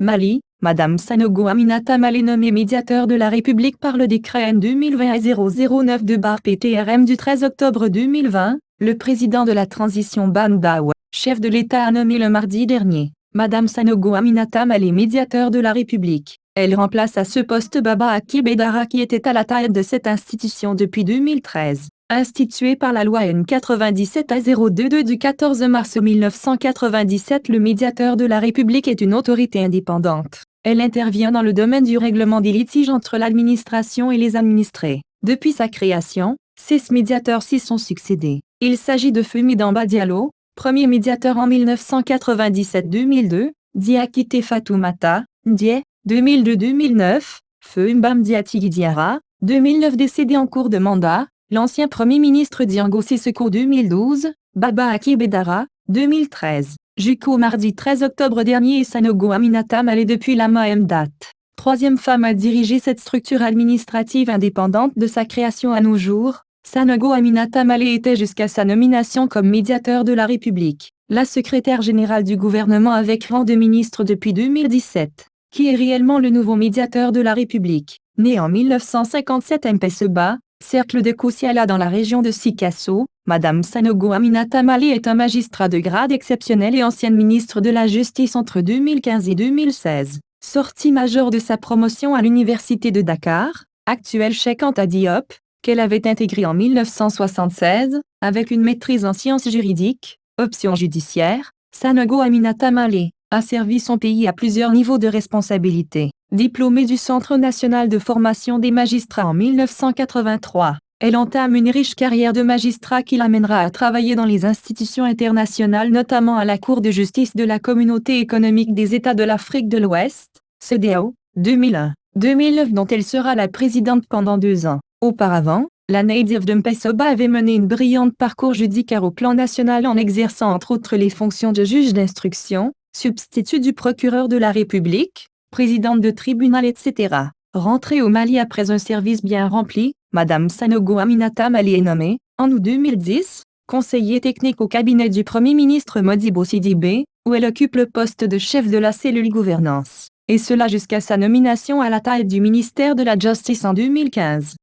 Mali, Madame Sanogo Aminata Male est nommée médiateur de la République par le décret N 2020-009-PTRM du 13 octobre 2020, le président de la transition Ban Dawa, chef de l'État a nommé le mardi dernier, Madame Sanogo Aminata Male médiateur de la République. Elle remplace à ce poste Baba Aki Bedara qui était à la tête de cette institution depuis 2013. Instituée par la loi N 97/022 du 14 mars 1997, le médiateur de la République est une autorité indépendante. Elle intervient dans le domaine du règlement des litiges entre l'administration et les administrés. Depuis sa création, 6 médiateurs s'y sont succédés. Il s'agit de Femi Damba Diallo, premier médiateur en 1997-2002, Diakité Fatoumata Ndiaye, 2002-2009, Feu Mbam Diatigi Diarra, 2009 décédé en cours de mandat, l'ancien Premier ministre Diango Sissoko 2012, Baba Aki Bedara, 2013. Jusqu'au mardi 13 octobre dernier et Sanogo Aminata Male depuis la même date. Troisième femme à diriger cette structure administrative indépendante de sa création à nos jours, Sanogo Aminata Male était jusqu'à sa nomination comme médiateur de la République, la secrétaire générale du gouvernement avec rang de ministre depuis 2017. Qui est réellement le nouveau médiateur de la République. Né en 1957 à Mpesseba, cercle de Koussiala dans la région de Sikasso, Madame Sanogo Aminata Male est un magistrat de grade exceptionnel et ancienne ministre de la Justice entre 2015 et 2016. Sortie majeure de sa promotion à l'université de Dakar, actuelle Cheikh Anta Diop, qu'elle avait intégrée en 1976, avec une maîtrise en sciences juridiques, option judiciaire, Sanogo Aminata Male a servi son pays à plusieurs niveaux de responsabilité. Diplômée du Centre national de formation des magistrats en 1983, elle entame une riche carrière de magistrat qui l'amènera à travailler dans les institutions internationales, notamment à la Cour de justice de la Communauté économique des États de l'Afrique de l'Ouest, CEDEAO, 2001-2009 dont elle sera la présidente pendant 2 ans. Auparavant, la native de Mpesseba avait mené une brillante parcours judiciaire au plan national en exerçant entre autres les fonctions de juge d'instruction, substitut du procureur de la République, présidente de tribunal etc. Rentrée au Mali après un service bien rempli, Madame Sanogo Aminata Male est nommée, en août 2010, conseiller technique au cabinet du Premier ministre Modibo Sidibé, où elle occupe le poste de chef de la cellule gouvernance, et cela jusqu'à sa nomination à la tête du ministère de la Justice en 2015.